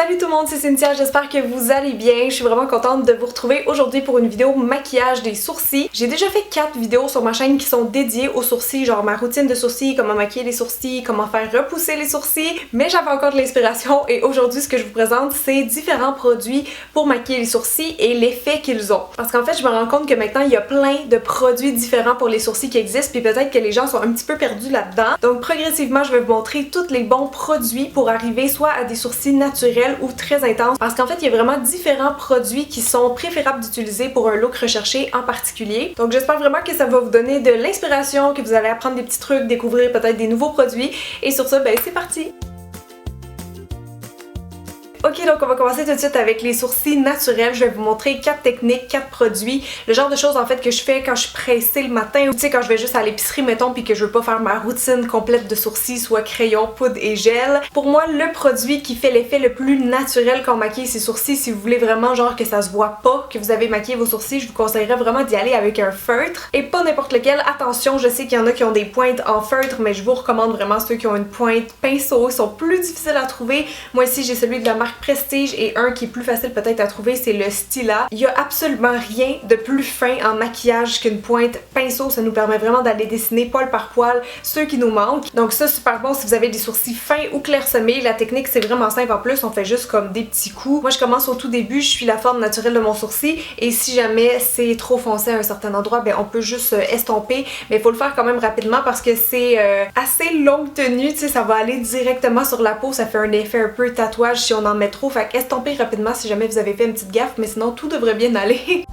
Salut tout le monde, c'est Cynthia, j'espère que vous allez bien. Je suis vraiment contente de vous retrouver aujourd'hui pour une vidéo maquillage des sourcils. J'ai déjà fait 4 vidéos sur ma chaîne qui sont dédiées aux sourcils, genre ma routine de sourcils, comment maquiller les sourcils, comment faire repousser les sourcils, mais j'avais encore de l'inspiration et aujourd'hui ce que je vous présente c'est différents produits pour maquiller les sourcils et l'effet qu'ils ont. Parce qu'en fait je me rends compte que maintenant il y a plein de produits différents pour les sourcils qui existent puis peut-être que les gens sont un petit peu perdus là-dedans. Donc progressivement je vais vous montrer tous les bons produits pour arriver soit à des sourcils naturels ou très intense parce qu'en fait il y a vraiment différents produits qui sont préférables d'utiliser pour un look recherché en particulier. Donc j'espère vraiment que ça va vous donner de l'inspiration, que vous allez apprendre des petits trucs, découvrir peut-être des nouveaux produits et sur ça ben c'est parti! Ok, donc on va commencer tout de suite avec les sourcils naturels. Je vais vous montrer 4 techniques, 4 produits. Le genre de choses en fait que je fais quand je suis pressée le matin ou tu sais quand je vais juste à l'épicerie mettons puis que je veux pas faire ma routine complète de sourcils, soit crayon, poudre et gel. Pour moi, le produit qui fait l'effet le plus naturel quand on maquille ses sourcils, si vous voulez vraiment genre que ça se voit pas que vous avez maquillé vos sourcils, je vous conseillerais vraiment d'y aller avec un feutre. Et pas n'importe lequel. Attention, je sais qu'il y en a qui ont des pointes en feutre, mais je vous recommande vraiment ceux qui ont une pointe pinceau. Ils sont plus difficiles à trouver. Moi ici j'ai celui de la marque Prestige et un qui est plus facile peut-être à trouver, c'est le Stila. Il y a absolument rien de plus fin en maquillage qu'une pointe pinceau. Ça nous permet vraiment d'aller dessiner poil par poil ceux qui nous manquent. Donc ça super bon si vous avez des sourcils fins ou clairsemés. La technique c'est vraiment simple en plus, on fait juste comme des petits coups. Moi je commence au tout début, je suis la forme naturelle de mon sourcil et si jamais c'est trop foncé à un certain endroit, ben on peut juste estomper. Mais il faut le faire quand même rapidement parce que c'est assez longue tenue, tu sais, ça va aller directement sur la peau, ça fait un effet un peu tatouage si on en met trop. Fait qu'estompez rapidement si jamais vous avez fait une petite gaffe, mais sinon tout devrait bien aller.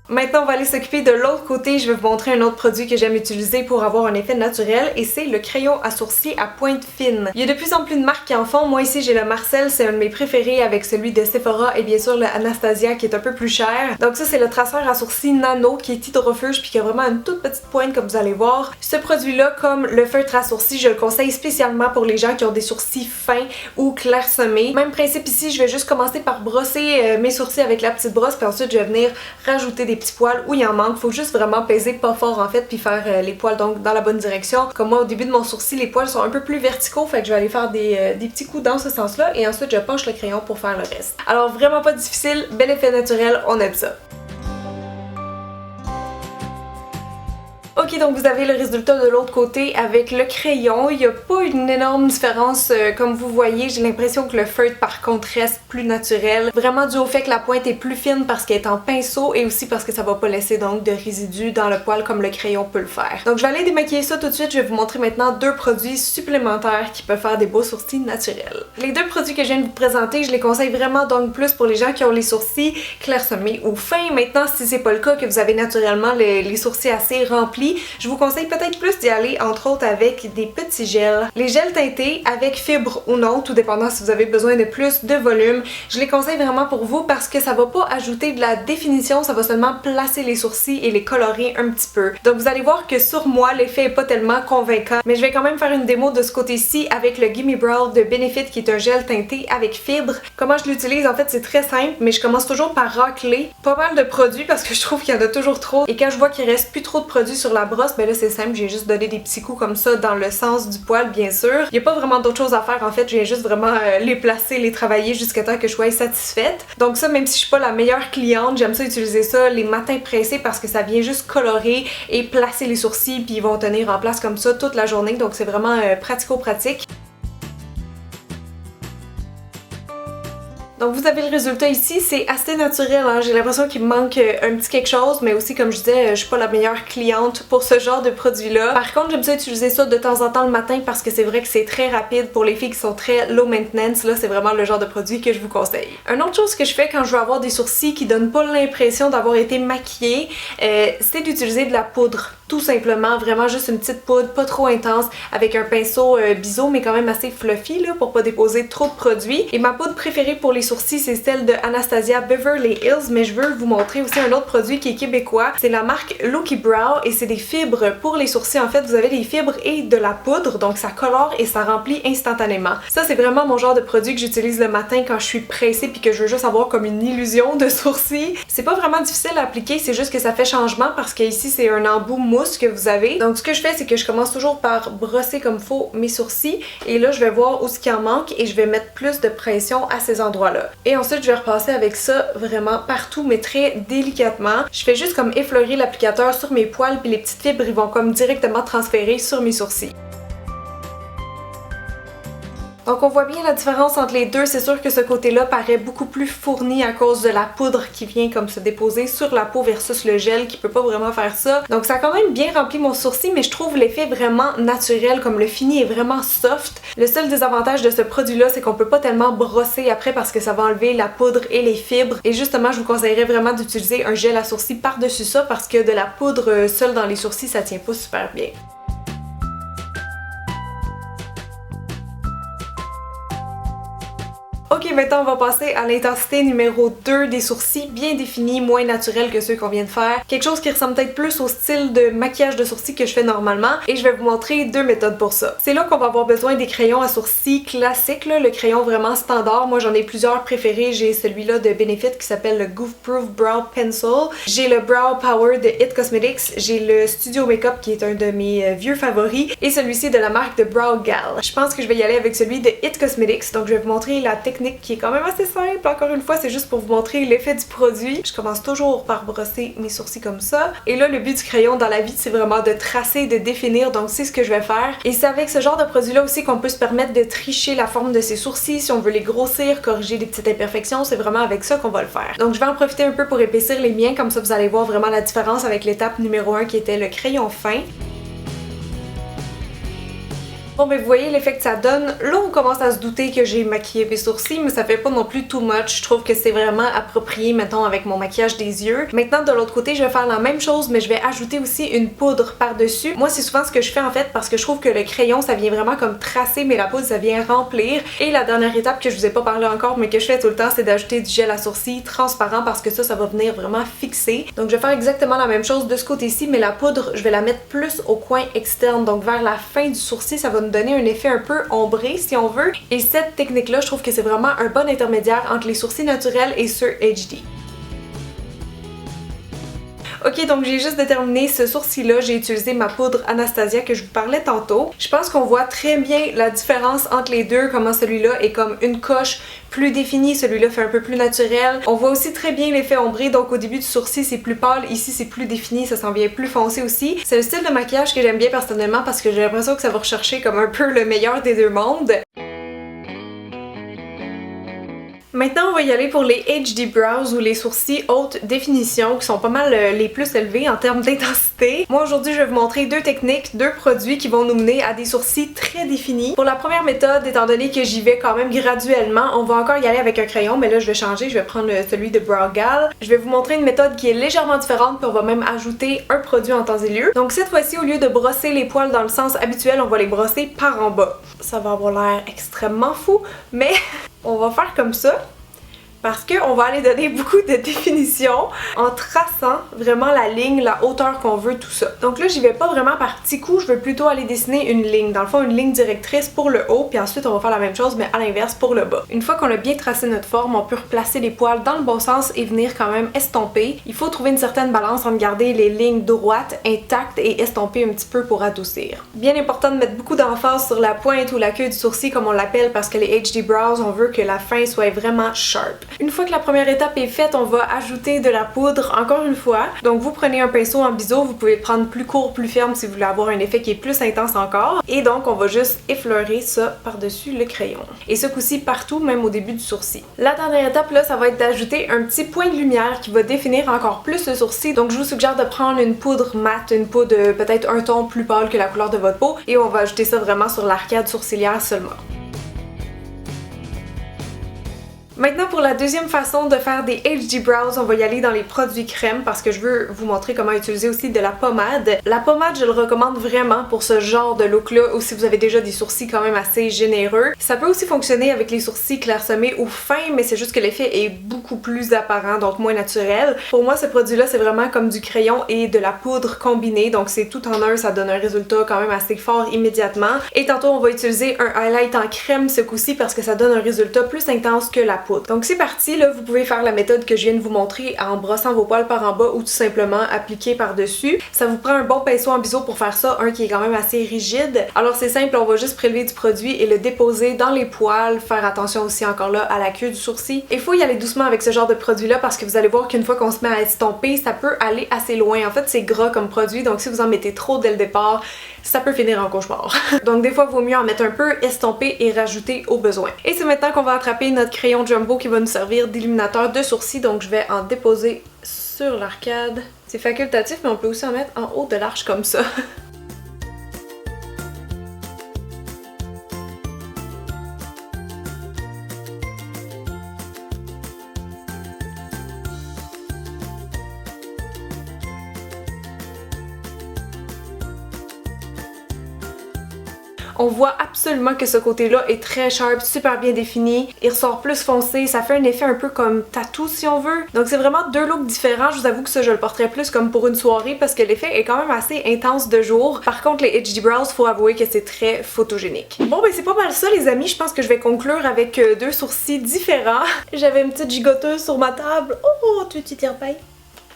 Maintenant, on va aller s'occuper de l'autre côté. Je vais vous montrer un autre produit que j'aime utiliser pour avoir un effet naturel et c'est le crayon à sourcils à pointe fine. Il y a de plus en plus de marques qui en font. Moi ici, j'ai le Marcel, c'est un de mes préférés avec celui de Sephora et bien sûr le Anastasia qui est un peu plus cher. Donc ça, c'est le traceur à sourcils nano qui est hydrofuge puis qui a vraiment une toute petite pointe comme vous allez voir. Ce produit-là, comme le feutre à sourcils, je le conseille spécialement pour les gens qui ont des sourcils fins ou clairsemés. Même principe ici, je vais juste commencer par brosser mes sourcils avec la petite brosse puis ensuite je vais venir rajouter des petits poils où il en manque. Faut juste vraiment peser pas fort en fait puis faire les poils donc dans la bonne direction. Comme moi au début de mon sourcil les poils sont un peu plus verticaux, fait que je vais aller faire des petits coups dans ce sens là et ensuite je penche le crayon pour faire le reste. Alors vraiment pas difficile, bel effet naturel, on aime ça. Ok, donc vous avez le résultat de l'autre côté avec le crayon. Il n'y a pas une énorme différence comme vous voyez. J'ai l'impression que le feutre par contre reste plus naturel. Vraiment dû au fait que la pointe est plus fine parce qu'elle est en pinceau et aussi parce que ça va pas laisser donc de résidus dans le poil comme le crayon peut le faire. Donc je vais aller démaquiller ça tout de suite. Je vais vous montrer maintenant 2 produits supplémentaires qui peuvent faire des beaux sourcils naturels. Les 2 produits que je viens de vous présenter, je les conseille vraiment donc plus pour les gens qui ont les sourcils clairsemés ou fins. Maintenant, si c'est pas le cas, que vous avez naturellement les sourcils assez remplis, je vous conseille peut-être plus d'y aller entre autres avec des petits gels. Les gels teintés avec fibre ou non, tout dépendant si vous avez besoin de plus de volume. Je les conseille vraiment pour vous parce que ça va pas ajouter de la définition, ça va seulement placer les sourcils et les colorer un petit peu. Donc vous allez voir que sur moi l'effet est pas tellement convaincant, mais je vais quand même faire une démo de ce côté-ci avec le Gimme Brow de Benefit qui est un gel teinté avec fibre. Comment je l'utilise en fait c'est très simple, mais je commence toujours par racler pas mal de produits parce que je trouve qu'il y en a toujours trop et quand je vois qu'il reste plus trop de produits sur la brosse, ben là c'est simple, j'ai juste donné des petits coups comme ça dans le sens du poil bien sûr. Il n'y a pas vraiment d'autre chose à faire en fait, je viens juste vraiment les placer, les travailler jusqu'à temps que je sois satisfaite. Donc ça, même si je suis pas la meilleure cliente, j'aime ça utiliser ça les matins pressés parce que ça vient juste colorer et placer les sourcils puis ils vont tenir en place comme ça toute la journée, donc c'est vraiment pratico-pratique. Donc vous avez le résultat ici, c'est assez naturel, hein? J'ai l'impression qu'il me manque un petit quelque chose, mais aussi comme je disais, je suis pas la meilleure cliente pour ce genre de produit là. Par contre j'aime ça utiliser ça de temps en temps le matin parce que c'est vrai que c'est très rapide pour les filles qui sont très low maintenance, là c'est vraiment le genre de produit que je vous conseille. Une autre chose que je fais quand je veux avoir des sourcils qui donnent pas l'impression d'avoir été maquillés, c'est d'utiliser de la poudre. Tout simplement, vraiment juste une petite poudre, pas trop intense, avec un pinceau biseau mais quand même assez fluffy là pour pas déposer trop de produits. Et ma poudre préférée pour les sourcils c'est celle de Anastasia Beverly Hills, mais je veux vous montrer aussi un autre produit qui est québécois. C'est la marque Looky Brow et c'est des fibres pour les sourcils. En fait vous avez des fibres et de la poudre, donc ça colore et ça remplit instantanément. Ça c'est vraiment mon genre de produit que j'utilise le matin quand je suis pressée puis que je veux juste avoir comme une illusion de sourcils. C'est pas vraiment difficile à appliquer, c'est juste que ça fait changement parce que ici c'est un embout mou mousse que vous avez. Donc ce que je fais, c'est que je commence toujours par brosser comme faut mes sourcils et là je vais voir où ce qui en manque et je vais mettre plus de pression à ces endroits-là. Et ensuite je vais repasser avec ça vraiment partout mais très délicatement. Je fais juste comme effleurer l'applicateur sur mes poils puis les petites fibres ils vont comme directement transférer sur mes sourcils. Donc on voit bien la différence entre les deux, c'est sûr que ce côté-là paraît beaucoup plus fourni à cause de la poudre qui vient comme se déposer sur la peau versus le gel qui peut pas vraiment faire ça. Donc ça a quand même bien rempli mon sourcil mais je trouve l'effet vraiment naturel, comme le fini est vraiment soft. Le seul désavantage de ce produit-là c'est qu'on peut pas tellement brosser après parce que ça va enlever la poudre et les fibres et justement je vous conseillerais vraiment d'utiliser un gel à sourcils par-dessus ça parce que de la poudre seule dans les sourcils ça tient pas super bien. Ok, maintenant on va passer à l'intensité numéro 2 des sourcils, bien définis, moins naturels que ceux qu'on vient de faire. Quelque chose qui ressemble peut-être plus au style de maquillage de sourcils que je fais normalement et je vais vous montrer deux méthodes pour ça. C'est là qu'on va avoir besoin des crayons à sourcils classiques, là, le crayon vraiment standard. Moi j'en ai plusieurs préférés, j'ai celui-là de Benefit qui s'appelle le Goof Proof Brow Pencil. J'ai le Brow Power de It Cosmetics, j'ai le Studio Makeup qui est un de mes vieux favoris et celui-ci de la marque de Brow Gal. Je pense que je vais y aller avec celui de It Cosmetics, donc je vais vous montrer la technique qui est quand même assez simple. Encore une fois, c'est juste pour vous montrer l'effet du produit. Je commence toujours par brosser mes sourcils comme ça. Et là, le but du crayon dans la vie, c'est vraiment de tracer, de définir. Donc, c'est ce que je vais faire. Et c'est avec ce genre de produit-là aussi qu'on peut se permettre de tricher la forme de ses sourcils. Si on veut les grossir, corriger des petites imperfections, c'est vraiment avec ça qu'on va le faire. Donc, je vais en profiter un peu pour épaissir les miens. Comme ça, vous allez voir vraiment la différence avec l'étape numéro 1 qui était le crayon fin. Bon ben vous voyez l'effet que ça donne. Là on commence à se douter que j'ai maquillé mes sourcils mais ça fait pas non plus too much. Je trouve que c'est vraiment approprié mettons avec mon maquillage des yeux. Maintenant de l'autre côté je vais faire la même chose mais je vais ajouter aussi une poudre par dessus. Moi c'est souvent ce que je fais en fait parce que je trouve que le crayon ça vient vraiment comme tracer mais la poudre ça vient remplir. Et la dernière étape que je vous ai pas parlé encore mais que je fais tout le temps c'est d'ajouter du gel à sourcils transparent parce que ça va venir vraiment fixer. Donc je vais faire exactement la même chose de ce côté-ci mais la poudre je vais la mettre plus au coin externe donc vers la fin du sourcil ça va nous donner un effet un peu ombré si on veut et cette technique là je trouve que c'est vraiment un bon intermédiaire entre les sourcils naturels et ceux HD. Ok, donc j'ai juste déterminé ce sourcil-là, j'ai utilisé ma poudre Anastasia que je vous parlais tantôt. Je pense qu'on voit très bien la différence entre les deux, comment celui-là est comme une coche plus définie, celui-là fait un peu plus naturel. On voit aussi très bien l'effet ombré, donc au début du sourcil c'est plus pâle, ici c'est plus défini, ça s'en vient plus foncé aussi. C'est un style de maquillage que j'aime bien personnellement parce que j'ai l'impression que ça va rechercher comme un peu le meilleur des deux mondes. Maintenant, on va y aller pour les HD Brows ou les sourcils haute définition qui sont pas mal les plus élevés en termes d'intensité. Moi, aujourd'hui, je vais vous montrer deux techniques, deux produits qui vont nous mener à des sourcils très définis. Pour la première méthode, étant donné que j'y vais quand même graduellement, on va encore y aller avec un crayon, mais là, je vais changer, je vais prendre celui de Brow Gal. Je vais vous montrer une méthode qui est légèrement différente, puis on va même ajouter un produit en temps et lieu. Donc cette fois-ci, au lieu de brosser les poils dans le sens habituel, on va les brosser par en bas. Ça va avoir l'air extrêmement fou, mais on va faire comme ça. Parce qu'on va aller donner beaucoup de définition en traçant vraiment la ligne, la hauteur qu'on veut, tout ça. Donc là, j'y vais pas vraiment par petits coups, je veux plutôt aller dessiner une ligne. Dans le fond, une ligne directrice pour le haut, puis ensuite on va faire la même chose, mais à l'inverse pour le bas. Une fois qu'on a bien tracé notre forme, on peut replacer les poils dans le bon sens et venir quand même estomper. Il faut trouver une certaine balance entre garder les lignes droites, intactes et estomper un petit peu pour adoucir. Bien important de mettre beaucoup d'emphase sur la pointe ou la queue du sourcil comme on l'appelle parce que les HD Brows, on veut que la fin soit vraiment sharp. Une fois que la première étape est faite, on va ajouter de la poudre encore une fois. Donc vous prenez un pinceau en biseau, vous pouvez le prendre plus court, plus ferme si vous voulez avoir un effet qui est plus intense encore. Et donc on va juste effleurer ça par-dessus le crayon. Et ce coup-ci partout, même au début du sourcil. La dernière étape là, ça va être d'ajouter un petit point de lumière qui va définir encore plus le sourcil. Donc je vous suggère de prendre une poudre mate, une poudre peut-être un ton plus pâle que la couleur de votre peau. Et on va ajouter ça vraiment sur l'arcade sourcilière seulement. Maintenant pour la deuxième façon de faire des HD Brows, on va y aller dans les produits crème parce que je veux vous montrer comment utiliser aussi de la pommade. La pommade, je le recommande vraiment pour ce genre de look là ou si vous avez déjà des sourcils quand même assez généreux. Ça peut aussi fonctionner avec les sourcils clairsemés ou fins, mais c'est juste que l'effet est beaucoup plus apparent, donc moins naturel. Pour moi, ce produit là c'est vraiment comme du crayon et de la poudre combinée, donc c'est tout en un, ça donne un résultat quand même assez fort immédiatement. Et tantôt on va utiliser un highlight en crème ce coup-ci parce que ça donne un résultat plus intense que la poudre. Donc c'est parti, là vous pouvez faire la méthode que je viens de vous montrer en brossant vos poils par en bas ou tout simplement appliquer par-dessus. Ça vous prend un bon pinceau en biseau pour faire ça, un qui est quand même assez rigide. Alors c'est simple, on va juste prélever du produit et le déposer dans les poils, faire attention aussi encore là à la queue du sourcil. Il faut y aller doucement avec ce genre de produit là parce que vous allez voir qu'une fois qu'on se met à estomper, ça peut aller assez loin. En fait c'est gras comme produit, donc si vous en mettez trop dès le départ, ça peut finir en cauchemar. Donc des fois il vaut mieux en mettre un peu, estomper et rajouter au besoin. Et c'est maintenant qu'on va attraper notre crayon Jumbo qui va nous servir d'illuminateur de sourcils, donc je vais en déposer sur l'arcade. C'est facultatif mais on peut aussi en mettre en haut de l'arche comme ça. On voit absolument que ce côté-là est très sharp, super bien défini. Il ressort plus foncé, ça fait un effet un peu comme tatou si on veut. Donc c'est vraiment deux looks différents. Je vous avoue que ça je le porterais plus comme pour une soirée parce que l'effet est quand même assez intense de jour. Par contre les HD Brows, faut avouer que c'est très photogénique. Bon ben c'est pas mal ça les amis, je pense que je vais conclure avec deux sourcils différents. J'avais une petite gigoteuse sur ma table. Oh, tu t'y repailles.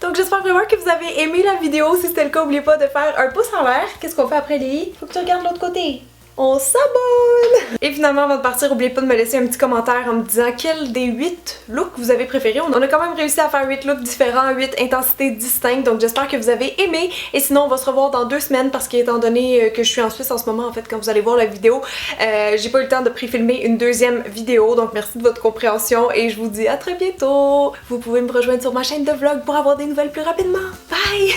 Donc j'espère vraiment que vous avez aimé la vidéo. Si c'était le cas, n'oubliez pas de faire un pouce en l'air. Qu'est-ce qu'on fait après les? Faut que tu regardes l'autre côté. On s'abonne! Et finalement, avant de partir, n'oubliez pas de me laisser un petit commentaire en me disant quel des 8 looks vous avez préféré. On a quand même réussi à faire 8 looks différents, 8 intensités distinctes, donc j'espère que vous avez aimé. Et sinon, on va se revoir dans 2 semaines parce qu'étant donné que je suis en Suisse en ce moment, en fait, quand vous allez voir la vidéo, j'ai pas eu le temps de pré-filmer une deuxième vidéo, donc merci de votre compréhension et je vous dis à très bientôt! Vous pouvez me rejoindre sur ma chaîne de vlog pour avoir des nouvelles plus rapidement. Bye!